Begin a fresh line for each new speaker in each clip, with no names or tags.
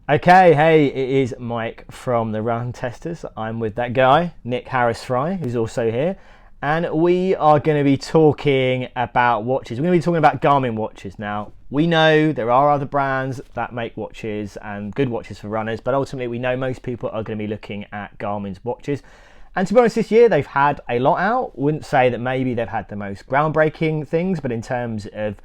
Okay, hey, it is Mike from the Run Testers. I'm with that guy, Nick Harris-Fry, who's also here. And we are going to be talking about watches. We're going to be talking about Garmin watches. Now, we know there are other brands that make watches and good watches for runners, but ultimately we know most people are going to be looking at Garmin's watches. And to be honest, this year they've had a lot out. Wouldn't say that maybe they've had the most groundbreaking things, but in terms of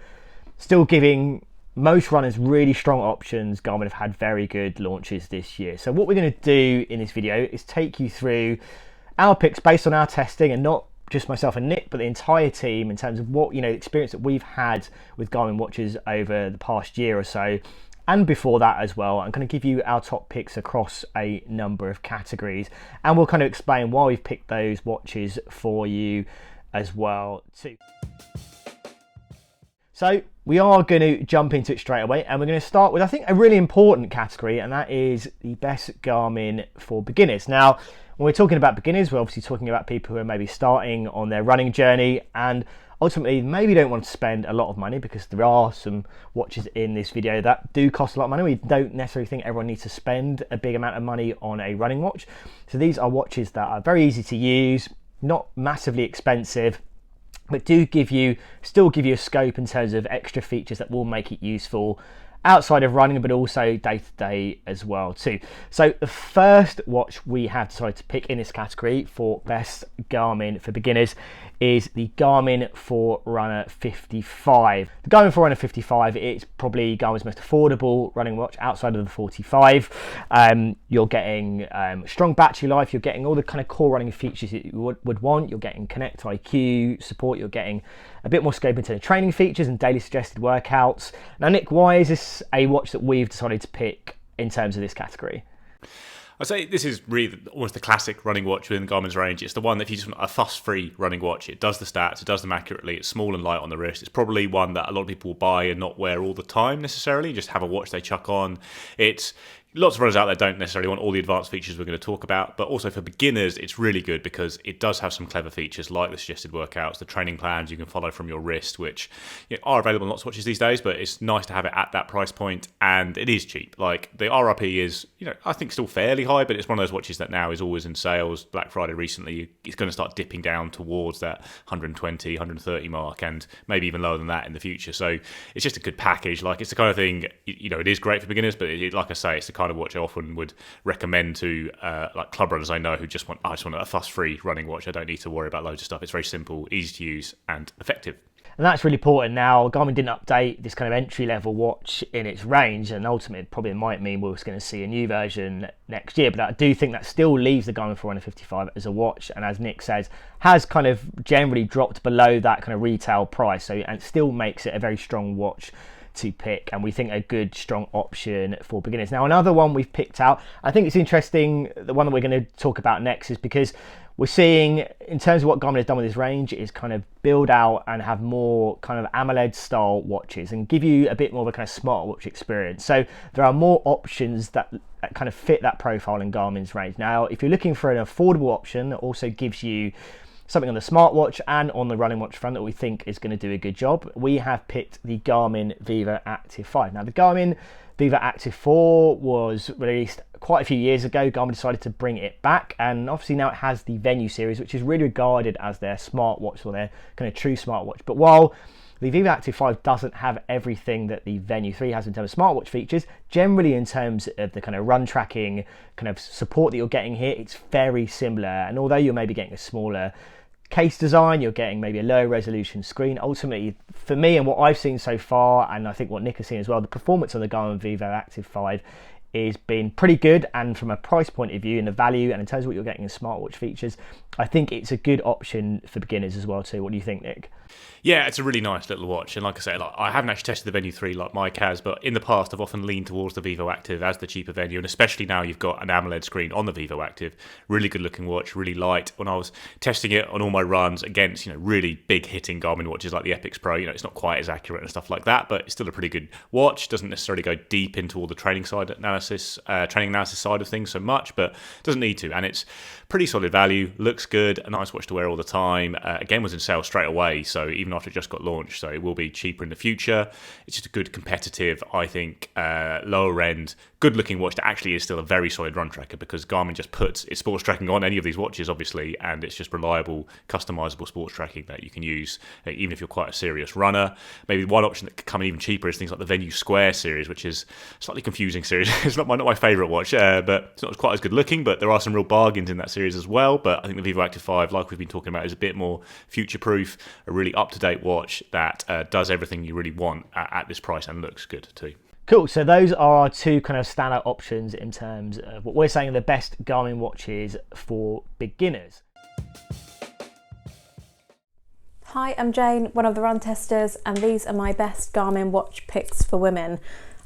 still giving most runners really strong options, Garmin have had very good launches this year. So what we're going to do in this video is take you through our picks based on our testing, and not just myself and Nick, but the entire team in terms of what, the experience that we've had with Garmin watches over the past year or so, and before that as well. I'm going to give you our top picks across a number of categories, and we'll kind of explain why we've picked those watches for you as well too. So we are going to jump into it straight away, and we're going to start with, I think, a really important category, and that is the best Garmin for beginners. Now, when we're talking about beginners, we're obviously talking about people who are maybe starting on their running journey and ultimately maybe don't want to spend a lot of money, because there are some watches in this video that do cost a lot of money. We don't necessarily think everyone needs to spend a big amount of money on a running watch. So these are watches that are very easy to use, not massively expensive, but do still give you a scope in terms of extra features that will make it useful outside of running, but also day to day as well too. So the first watch we have decided to pick in this category for best Garmin for beginners is the Garmin Forerunner 55. The Garmin Forerunner 55, it's probably Garmin's most affordable running watch outside of the 45. You're getting strong battery life, you're getting all the kind of core running features that you would want. You're getting Connect IQ support, you're getting a bit more scope into the training features and daily suggested workouts. Now, Nick, why is this a watch that we've decided to pick in terms of this category?
I'd say this is really almost the classic running watch within Garmin's range. It's the one that if you just want a fuss-free running watch, it does the stats, it does them accurately, it's small and light on the wrist. It's probably one that a lot of people will buy and not wear all the time necessarily, just have a watch they chuck on. It's lots of runners out there don't necessarily want all the advanced features we're going to talk about, but also for beginners, it's really good because it does have some clever features like the suggested workouts, the training plans you can follow from your wrist, which are available in lots of watches these days, but it's nice to have it at that price point, and it is cheap. Like, the RRP is, I think still fairly high, but it's one of those watches that now is always in sales. Black Friday recently, it's going to start dipping down towards that 120, 130 mark, and maybe even lower than that in the future. So it's just a good package. Like, it's the kind of thing, it is great for beginners, but like I say, it's the kind of watch I often would recommend to like club runners I know who just want a fuss-free running watch. I don't need to worry about loads of stuff. It's very simple, easy to use, and effective.
And that's really important. Now, Garmin didn't update this kind of entry-level watch in its range, and ultimately it probably might mean we're going to see a new version next year, but I do think that still leaves the Garmin Forerunner 55 as a watch, and as Nick says, has kind of generally dropped below that kind of retail price, and still makes it a very strong watch to pick, and we think a good strong option for beginners. Now, another one we've picked out, I think it's interesting, the one that we're going to talk about next, is because we're seeing, in terms of what Garmin has done with this range, is kind of build out and have more kind of AMOLED style watches and give you a bit more of a kind of smartwatch experience. So there are more options that kind of fit that profile in Garmin's range. Now, if you're looking for an affordable option that also gives you something on the smartwatch and on the running watch front that we think is going to do a good job, we have picked the Garmin Viva Active 5. Now, the Garmin Viva Active 4 was released quite a few years ago. Garmin decided to bring it back, and obviously now it has the Venue series, which is really regarded as their smartwatch, or their kind of true smartwatch. But while the Viva Active 5 doesn't have everything that the Venue 3 has in terms of smartwatch features, generally in terms of the kind of run tracking kind of support that you're getting here, it's very similar. And although you're maybe getting a smaller case design, you're getting maybe a low resolution screen. Ultimately, for me and what I've seen so far, and I think what Nick has seen as well, the performance on the Garmin Vivo Active 5 is been pretty good, and from a price point of view and the value and in terms of what you're getting in smartwatch features, I think it's a good option for beginners as well too. What do you think, Nick?
Yeah, it's a really nice little watch, and like I say, I haven't actually tested the Venue 3 like Mike has, but in the past I've often leaned towards the Vivo Active as the cheaper Venue, and especially now you've got an AMOLED screen on the Vivo Active. Really good looking watch, really light. When I was testing it on all my runs against really big hitting Garmin watches like the Epix Pro, it's not quite as accurate and stuff like that, but it's still a pretty good watch. Doesn't necessarily go deep into all the training side analysis analysis, training analysis side of things so much, but it doesn't need to. And it's pretty solid value, looks good, a nice watch to wear all the time. Again, was in sale straight away, so even after it just got launched, so it will be cheaper in the future. It's just a good competitive, I think, lower end, good looking watch that actually is still a very solid run tracker, because Garmin just puts its sports tracking on any of these watches, obviously, and it's just reliable, customizable sports tracking that you can use even if you're quite a serious runner. Maybe one option that could come in even cheaper is things like the Venue Square series, which is a slightly confusing series. It's not my favourite watch, but it's not quite as good looking, but there are some real bargains in that series as well. But I think the Vivo Active 5, like we've been talking about, is a bit more future-proof, a really up-to-date watch that does everything you really want at this price and looks good too.
Cool, so those are our two kind of standout options in terms of what we're saying are the best Garmin watches for beginners.
Hi, I'm Jane, one of the run testers, and these are my best Garmin watch picks for women.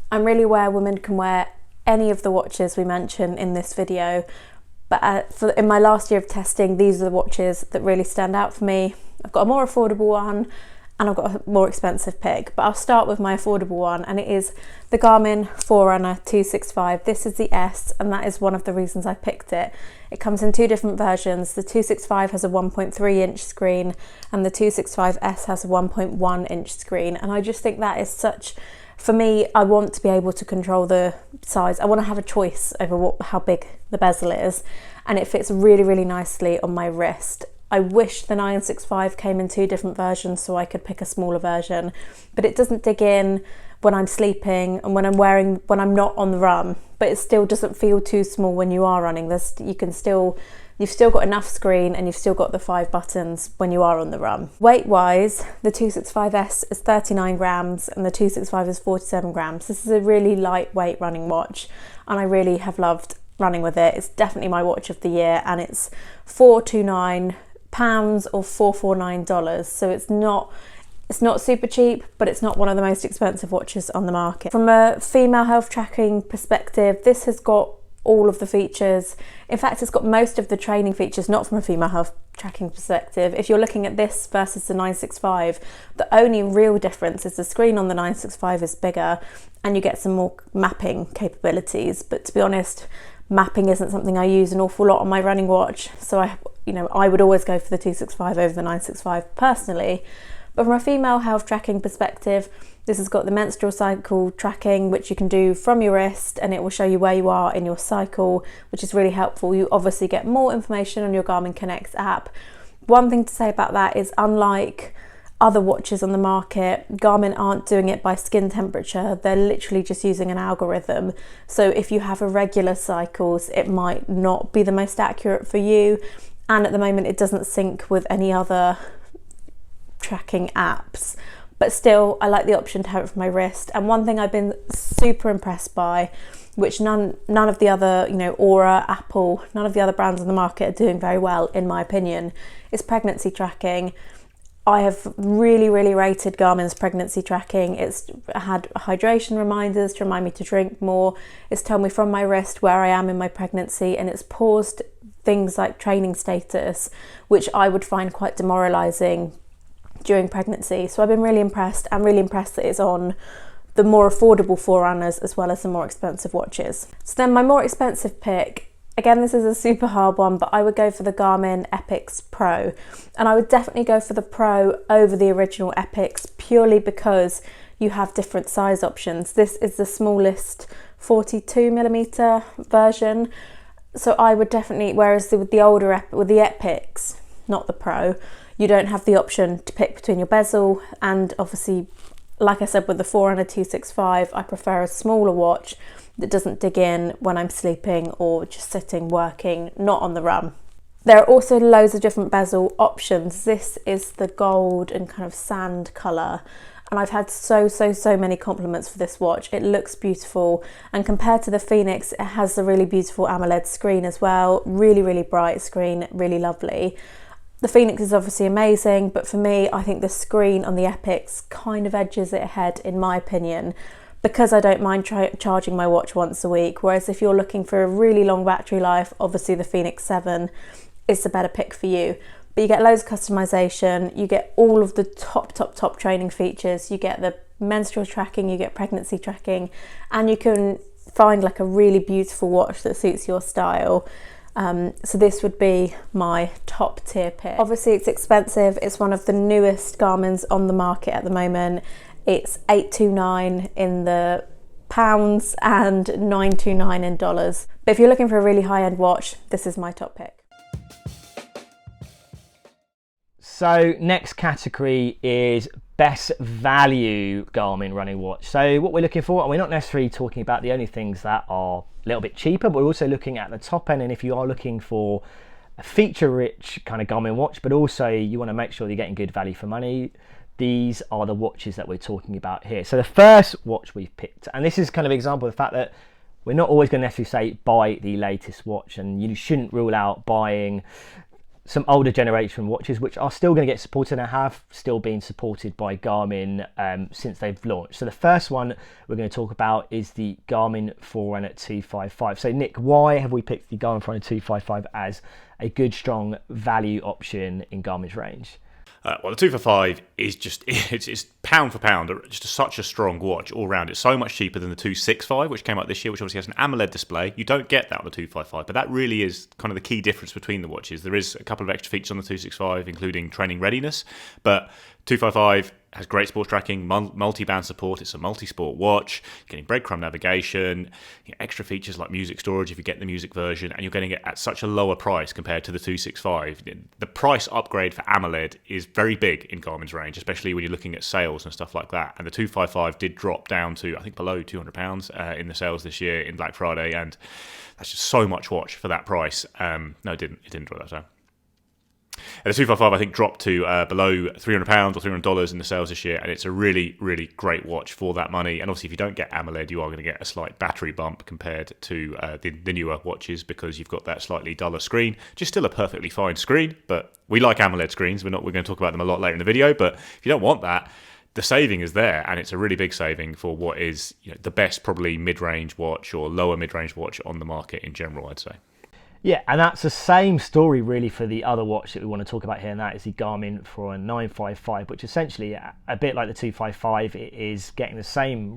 I'm really aware women can wear any of the watches we mention in this video, but in my last year of testing, these are the watches that really stand out for me. I've got a more affordable one and I've got a more expensive pick, but I'll start with my affordable one, and it is the Garmin Forerunner 265. This is the S, and that is one of the reasons I picked it. It comes in two different versions. The 265 has a 1.3 inch screen and the 265S has a 1.1 inch screen, and I just think that is such, for me, I want to be able to control the size. I want to have a choice over how big the bezel is, and it fits really, really nicely on my wrist. I wish the 965 came in two different versions so I could pick a smaller version, but it doesn't dig in when I'm sleeping and when I'm not on the run, but it still doesn't feel too small when you are running. You've still got enough screen and you've still got the 5 buttons when you are on the run. Weight wise, the 265S is 39 grams and the 265 is 47 grams. This is a really lightweight running watch and I really have loved running with it. It's definitely my watch of the year, and it's £429 or $449, so it's not super cheap, but it's not one of the most expensive watches on the market. From a female health tracking perspective, this has got all of the features. In fact, it's got most of the training features, not from a female health tracking perspective. If you're looking at this versus the 965, the only real difference is the screen on the 965 is bigger and you get some more mapping capabilities, but to be honest, mapping isn't something I use an awful lot on my running watch, so I would always go for the 265 over the 965 personally. But from a female health tracking perspective, this has got the menstrual cycle tracking, which you can do from your wrist, and it will show you where you are in your cycle, which is really helpful. You obviously get more information on your Garmin Connect app. One thing to say about that is, unlike other watches on the market, Garmin aren't doing it by skin temperature. They're literally just using an algorithm. So if you have irregular cycles, it might not be the most accurate for you. And at the moment, it doesn't sync with any other tracking apps. But still, I like the option to have it for my wrist. And one thing I've been super impressed by, which none of the other, Aura, Apple, none of the other brands on the market are doing very well, in my opinion, is pregnancy tracking. I have really, really rated Garmin's pregnancy tracking. It's had hydration reminders to remind me to drink more. It's told me from my wrist where I am in my pregnancy, and it's paused things like training status, which I would find quite demoralizing during pregnancy. So I've been really impressed. I'm really impressed that it's on the more affordable Forerunners as well as the more expensive watches. So then my more expensive pick, again, this is a super hard one, but I would go for the Garmin Epix Pro. And I would definitely go for the Pro over the original Epix, purely because you have different size options. This is the smallest 42mm version. So I would definitely, whereas with the Epix, not the Pro, you don't have the option to pick between your bezel, and obviously, like I said, with the Forerunner 265, I prefer a smaller watch that doesn't dig in when I'm sleeping or just sitting working, not on the run. There are also loads of different bezel options. This is the gold and kind of sand colour, and I've had so many compliments for this watch. It looks beautiful, and compared to the Phoenix, it has a really beautiful AMOLED screen as well. Really bright screen, really lovely. The Phoenix is obviously amazing, but for me, I think the screen on the Epix kind of edges it ahead, in my opinion, because I don't mind charging my watch once a week. Whereas if you're looking for a really long battery life, obviously the Phoenix 7 is the better pick for you. But you get loads of customization, you get all of the top training features, you get the menstrual tracking, you get pregnancy tracking, and you can find like a really beautiful watch that suits your style. So this would be my top tier pick. Obviously it's expensive. It's one of the newest Garmin's on the market at the moment. It's $829 in the pounds and $929 in dollars. But if you're looking for a really high-end watch, this is my top pick.
So next category is best value Garmin running watch. So what we're looking for, and we're not necessarily talking about the only things that are a little bit cheaper, but we're also looking at the top end. And if you are looking for a feature-rich kind of Garmin watch, but also you want to make sure you're getting good value for money, these are the watches that we're talking about here. So the first watch we've picked, and this is kind of an example of the fact that we're not always going to necessarily say buy the latest watch, and you shouldn't rule out buying some older generation watches which are still going to get supported and have still been supported by Garmin since they've launched. So the first one we're going to talk about is the Garmin Forerunner 255. So Nick, why have we picked the Garmin Forerunner 255 as a good strong value option in Garmin's range?
Well, the 255 is just, it's pound for pound, just such a strong watch all round. It's so much cheaper than the 265, which came out this year, which obviously has an AMOLED display. You don't get that on the 255, but that really is kind of the key difference between the watches. There is a couple of extra features on the 265, including training readiness, but 255 has great sports tracking, multi-band support. It's a multi-sport watch. You're getting breadcrumb navigation, extra features like music storage if you get the music version, and you're getting it at such a lower price compared to the 265. The price upgrade for AMOLED is very big in Garmin's range, especially when you're looking at sales and stuff like that. And the 255 did drop down to, I think, below £200 in the sales this year in Black Friday, and that's just so much watch for that price. No, it didn't. It didn't drop that down. And the 255, I think, dropped to below £300 or $300 in the sales this year, and it's a really, really great watch for that money. And obviously, if you don't get AMOLED, you are going to get a slight battery bump compared to the newer watches because you've got that slightly duller screen, which is still a perfectly fine screen, but we like AMOLED screens. We're going to talk about them a lot later in the video, but if you don't want that, the saving is there, and it's a really big saving for what is the best probably mid-range watch or lower mid-range watch on the market in general, I'd say.
Yeah, and that's the same story really for the other watch that we want to talk about here, and that is the Garmin Forerunner 955, which essentially, a bit like the 255, it is getting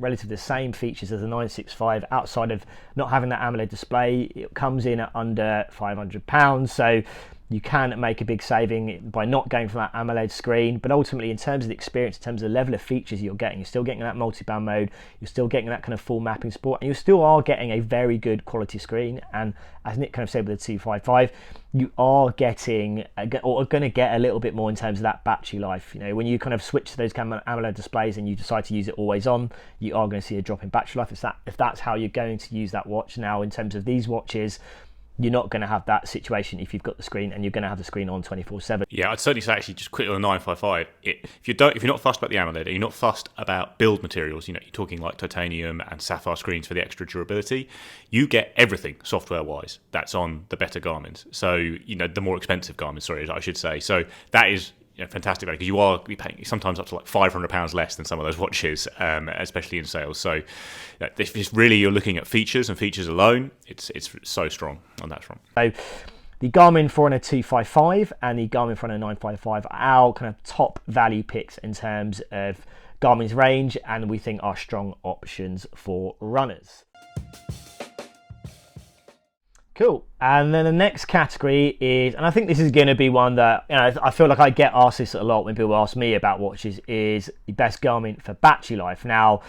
relatively the same features as the 965, outside of not having that AMOLED display. It comes in at under £500, so you can make a big saving by not going for that AMOLED screen, but ultimately in terms of the experience, in terms of the level of features you're still getting that multi-band mode, you're still getting that kind of full mapping support, and you still are getting a very good quality screen. And as Nick kind of said with the 255, you are getting, or are going to get a little bit more in terms of that battery life. When you kind of switch to those AMOLED displays and you decide to use it always on, you are going to see a drop in battery life if that's how you're going to use that watch. Now, in terms of these watches, you're not going to have that situation if you've got the screen, and you're going to have the screen on 24/7.
Yeah, I'd certainly say actually just quickly on the 955, if you're not fussed about the AMOLED and you're not fussed about build materials, you're talking like titanium and sapphire screens for the extra durability, you get everything software-wise that's on the better Garmins. So, the more expensive Garmins, sorry, I should say. So that is fantastic value, because you are paying sometimes up to like £500 less than some of those watches, especially in sales. So if really you're looking at features and features alone, it's so strong on that front.
So the Garmin Forerunner 255 and the Garmin Forerunner 955 are our kind of top value picks in terms of Garmin's range, and we think are strong options for runners. Cool. And then the next category is, and I think this is going to be one that, I feel like I get asked this a lot when people ask me about watches, is the best Garmin for battery life. Now,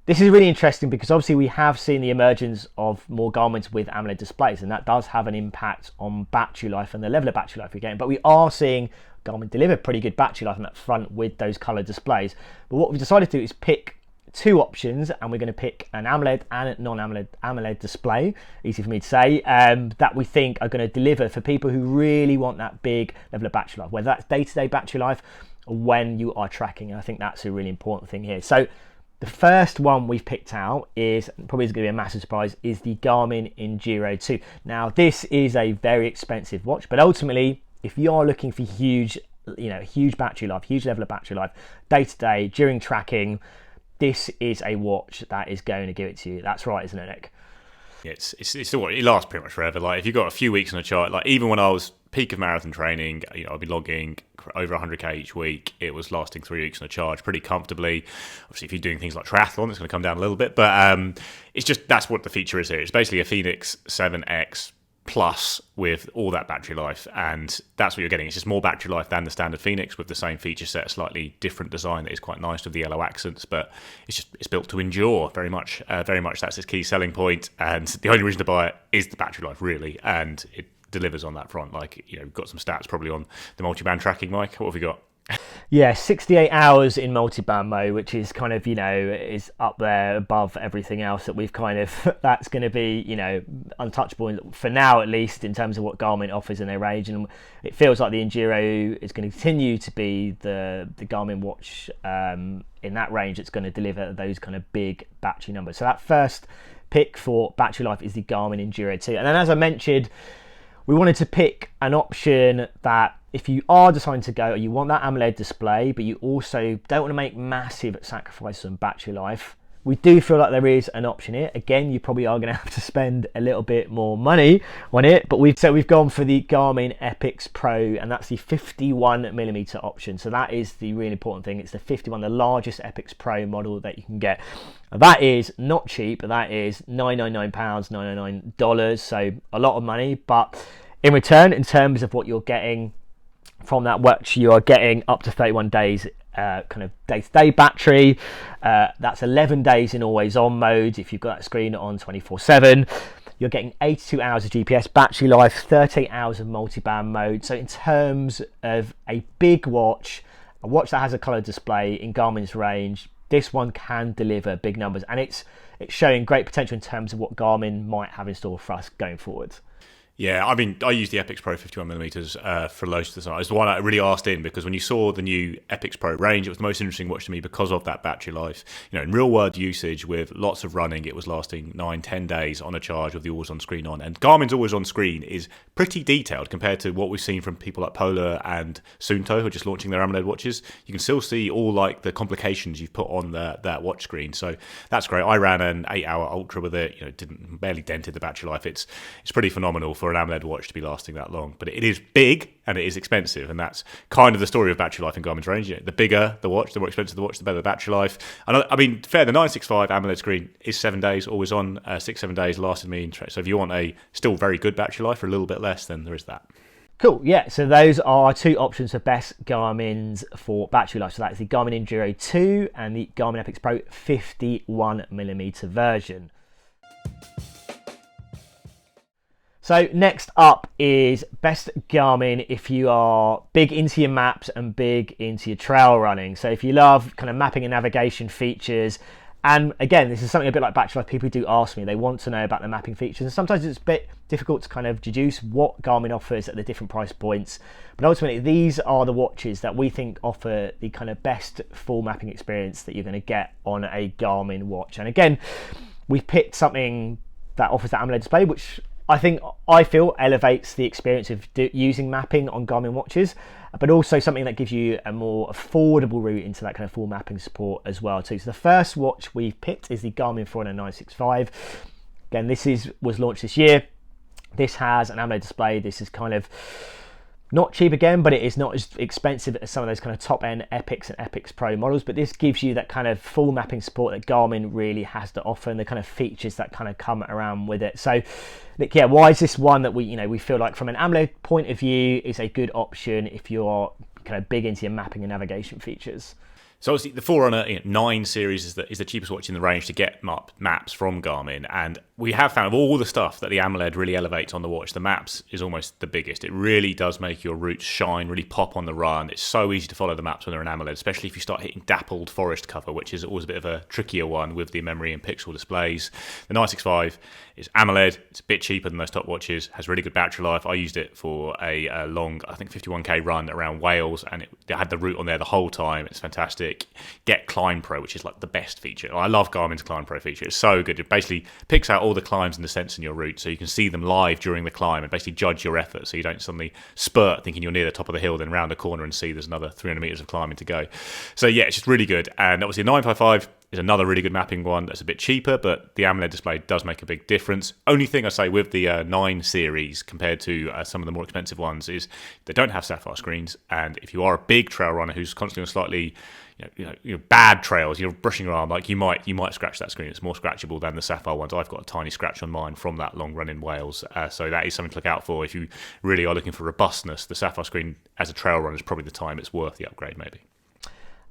this is really interesting because obviously we have seen the emergence of more Garmins with AMOLED displays, and that does have an impact on battery life and the level of battery life you're getting. But we are seeing Garmin deliver pretty good battery life on that front with those colour displays. But what we've decided to do is pick two options, and we're going to pick an AMOLED and a non-AMOLED display, easy for me to say, that we think are going to deliver for people who really want that big level of battery life, whether that's day-to-day battery life or when you are tracking. And I think that's a really important thing here. So the first one we've picked out is, probably is going to be a massive surprise, is the Garmin Enduro 2. Now, this is a very expensive watch, but ultimately, if you are looking for huge battery life, huge level of battery life, day-to-day, during tracking, this is a watch that is going to give it to you. That's right, isn't it, Nick?
Yeah, it lasts pretty much forever. Like if you've got a few weeks on a chart, like even when I was peak of marathon training, I'd be logging over 100k each week. It was lasting 3 weeks on a charge pretty comfortably. Obviously, if you're doing things like triathlon, it's going to come down a little bit, but it's just, that's what the feature is here. It's basically a Phoenix 7X Plus with all that battery life, and that's what you're getting. It's just more battery life than the standard Phoenix with the same feature set, slightly different design that is quite nice with the yellow accents, but it's built to endure very much. That's its key selling point, and the only reason to buy it is the battery life, really, and it delivers on that front. Like, we've got some stats probably on the multi-band tracking, Mike. What have we got?
Yeah, 68 hours in multi-band mode, which is kind of, is up there above everything else that we've kind of, that's going to be, untouchable for now, at least, in terms of what Garmin offers in their range. And it feels like the Enduro is going to continue to be the Garmin watch in that range that's going to deliver those kind of big battery numbers. So that first pick for battery life is the Garmin Enduro 2. And then, as I mentioned, we wanted to pick an option that, if you are deciding to go, you want that AMOLED display, but you also don't want to make massive sacrifices on battery life, we do feel like there is an option here. Again, you probably are going to have to spend a little bit more money on it, but we've gone for the Garmin Epix Pro, and that's the 51mm option. So that is the really important thing. It's the 51, the largest Epix Pro model that you can get. That is not cheap. That is £999, $999, so a lot of money. But in return, in terms of what you're getting from that watch, you are getting up to 31 days kind of day-to-day battery. That's 11 days in always-on mode if you've got that screen on 24/7. You're getting 82 hours of GPS battery life, 38 hours of multi-band mode. So in terms of a big watch, a watch that has a colour display in Garmin's range, this one can deliver big numbers, and it's showing great potential in terms of what Garmin might have in store for us going forward.
Yeah, I mean, I use the Epix Pro 51mm for most of the time. It's the one I really asked in because when you saw the new Epix Pro range, it was the most interesting watch to me because of that battery life. In real world usage with lots of running, it was lasting 9-10 days on a charge with the always on screen on. And Garmin's always on screen is pretty detailed compared to what we've seen from people like Polar and Suunto, who are just launching their AMOLED watches. You can still see all like the complications you've put on that watch screen. So that's great. I ran an 8-hour Ultra with it. Barely dented the battery life. It's pretty phenomenal for an AMOLED watch to be lasting that long, but it is big and it is expensive, and that's kind of the story of battery life in Garmin's range. The bigger the watch, the more expensive the watch, the better the battery life. And I mean, fair, the 965 AMOLED screen is 7 days, always on, 6-7 days lasted me. So if you want a still very good battery life for a little bit less, then there is that. Cool.
Yeah, so those are our two options for best Garmin's for battery life. So that's the Garmin Enduro 2 and the Garmin Epix Pro 51mm version. So next up is best Garmin if you are big into your maps and big into your trail running. So if you love kind of mapping and navigation features, and again, this is something a bit like battery life, people do ask me, they want to know about the mapping features, and sometimes it's a bit difficult to kind of deduce what Garmin offers at the different price points. But ultimately, these are the watches that we think offer the kind of best full mapping experience that you're going to get on a Garmin watch. And again, we've picked something that offers that AMOLED display, which I feel elevates the experience of using mapping on Garmin watches, but also something that gives you a more affordable route into that kind of full mapping support as well too. So the first watch we've picked is the Garmin Forerunner 965. Again, this was launched this year. This has an AMOLED display. This is kind of not cheap again, but it is not as expensive as some of those kind of top-end Epix and Epix Pro models. But this gives you that kind of full mapping support that Garmin really has to offer, and the kind of features that kind of come around with it. So, look, yeah, why is this one that we feel like from an AMOLED point of view is a good option if you're kind of big into your mapping and navigation features?
So obviously the Forerunner 9 series is the cheapest watch in the range to get maps from Garmin, and we have found of all the stuff that the AMOLED really elevates on the watch, the maps is almost the biggest. It really does make your routes shine, really pop on the run. It's so easy to follow the maps when they're in AMOLED, especially if you start hitting dappled forest cover, which is always a bit of a trickier one with the memory and pixel displays. The 965 is AMOLED, it's a bit cheaper than those top watches, has really good battery life. I used it for a long, I think 51k run around Wales, and it had the route on there the whole time. It's fantastic. Get Climb Pro, which is like the best feature. I love Garmin's Climb Pro feature. It's so good. It basically picks out all the climbs and descents in your route, so you can see them live during the climb and basically judge your effort, so you don't suddenly spurt thinking you're near the top of the hill, then round a corner and see there's another 300 meters of climbing to go. So yeah, it's just really good. And obviously 955 is another really good mapping one that's a bit cheaper, but the AMOLED display does make a big difference. Only thing I say with the 9 series compared to some of the more expensive ones is they don't have sapphire screens, and if you are a big trail runner who's constantly on slightly bad trails, you're brushing your arm, like you might scratch that screen. It's more scratchable than the sapphire ones. I've got a tiny scratch on mine from that long run in Wales, so that is something to look out for if you really are looking for robustness. The sapphire screen as a trail runner is probably the time it's worth the upgrade, maybe.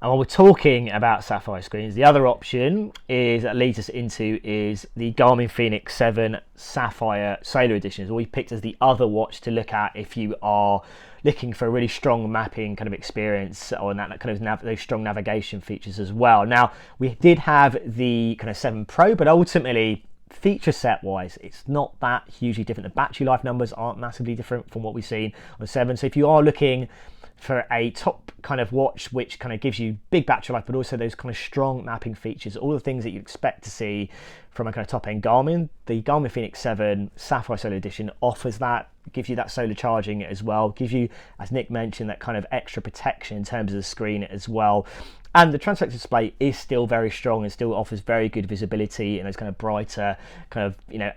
And while we're talking about sapphire screens, the other option that leads us into is the Garmin Fenix 7 Sapphire Solar Edition. Is what we've picked as the other watch to look at if you are looking for a really strong mapping kind of experience or that kind of those strong navigation features as well. Now, we did have the kind of 7 Pro, but ultimately, feature set wise, it's not that hugely different. The battery life numbers aren't massively different from what we've seen on the 7. So if you are looking for a top kind of watch which kind of gives you big battery life but also those kind of strong mapping features, all the things that you expect to see from a kind of top end Garmin, the Garmin Fenix 7 Sapphire Solar Edition offers that, gives you that solar charging as well, gives you, as Nick mentioned, that kind of extra protection in terms of the screen as well. And the transflected display is still very strong and still offers very good visibility in those kind of brighter kind of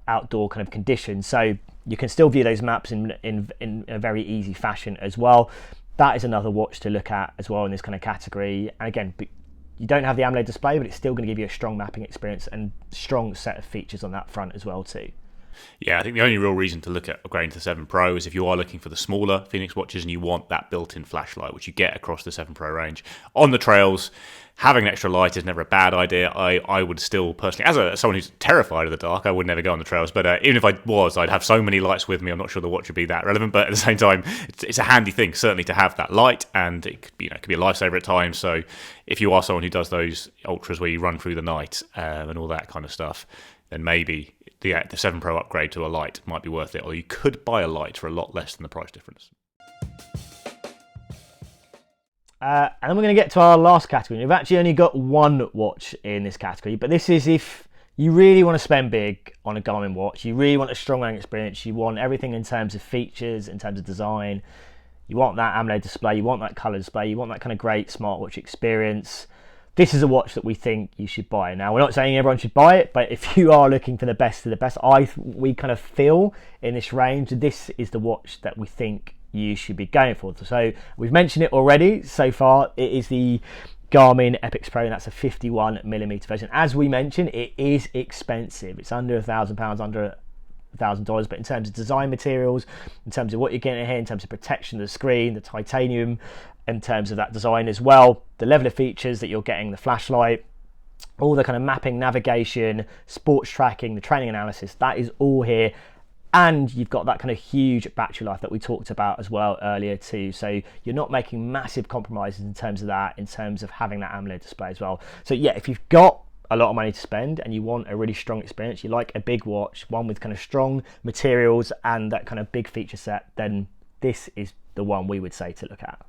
outdoor kind of conditions. So you can still view those maps in a very easy fashion as well. That is another watch to look at as well in this kind of category. And again, you don't have the AMOLED display, but it's still going to give you a strong mapping experience and strong set of features on that front as well too.
Yeah, I think the only real reason to look at upgrading to the 7 Pro is if you are looking for the smaller Fenix watches and you want that built-in flashlight, which you get across the 7 Pro range. On the trails, having an extra light is never a bad idea. I would still personally, as someone who's terrified of the dark, I would never go on the trails. But even if I was, I'd have so many lights with me. I'm not sure the watch would be that relevant. But at the same time, it's a handy thing, certainly, to have that light, and it could be a lifesaver at times. So if you are someone who does those ultras where you run through the night and all that kind of stuff, then maybe the 7 Pro upgrade to a light might be worth it, or you could buy a light for a lot less than the price difference.
And then we're going to get to our last category. We've actually only got one watch in this category, but this is if you really want to spend big on a Garmin watch, you really want a strong running experience, you want everything in terms of features, in terms of design, you want that AMOLED display, you want that colour display, you want that kind of great smartwatch experience. This is a watch that we think you should buy. Now, we're not saying everyone should buy it, but if you are looking for the best of the best, we kind of feel in this range, this is the watch that we think you should be going for. So we've mentioned it already so far. It is the Garmin Epix Pro, and that's a 51mm version. As we mentioned, it is expensive. It's under £1,000, under $1,000, but in terms of design materials, in terms of what you're getting here, in terms of protection of the screen, the titanium, in terms of that design as well, the level of features that you're getting, the flashlight, all the kind of mapping, navigation, sports tracking, the training analysis, that is all here. And you've got that kind of huge battery life that we talked about as well earlier too. So you're not making massive compromises in terms of that, in terms of having that AMOLED display as well. So yeah, if you've got a lot of money to spend and you want a really strong experience, you like a big watch, one with kind of strong materials and that kind of big feature set, then this is the one we would say to look at.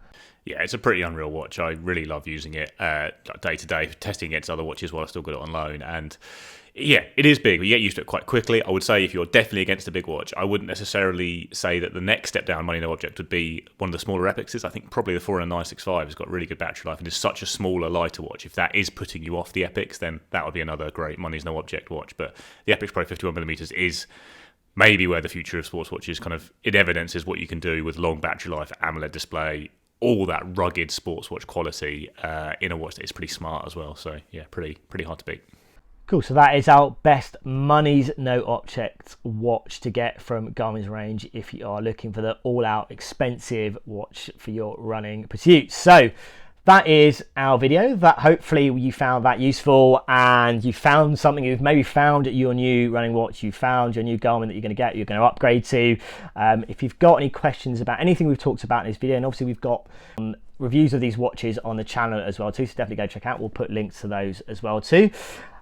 Yeah, it's a pretty unreal watch. I really love using it day to day, testing against other watches while I still got it on loan. And yeah, it is big. You get used to it quite quickly. I would say if you're definitely against a big watch, I wouldn't necessarily say that the next step down, money no object, would be one of the smaller Epixes. I think probably the 40965 has got really good battery life and is such a smaller, lighter watch. If that is putting you off the Epix, then that would be another great money's no object watch. But the Epix Pro 51mm is maybe where the future of sports watches kind of, it evidences what you can do with long battery life, AMOLED display, all that rugged sports watch quality in a watch that is pretty smart as well. So yeah, pretty hard to beat.
Cool, so that is our best money's no object watch to get from Garmin's range if you are looking for the all-out expensive watch for your running pursuits. So that is our video. That hopefully you found that useful and you found something. You've maybe found your new running watch, you found your new Garmin that you're going to get, you're going to upgrade to. If you've got any questions about anything we've talked about in this video, and obviously we've got reviews of these watches on the channel as well too, so definitely go check out. We'll put links to those as well too.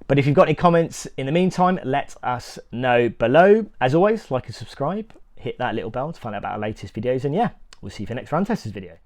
But if you've got any comments in the meantime, let us know below. As always, like and subscribe, hit that little bell to find out about our latest videos, and yeah, we'll see you for next Run Testers video.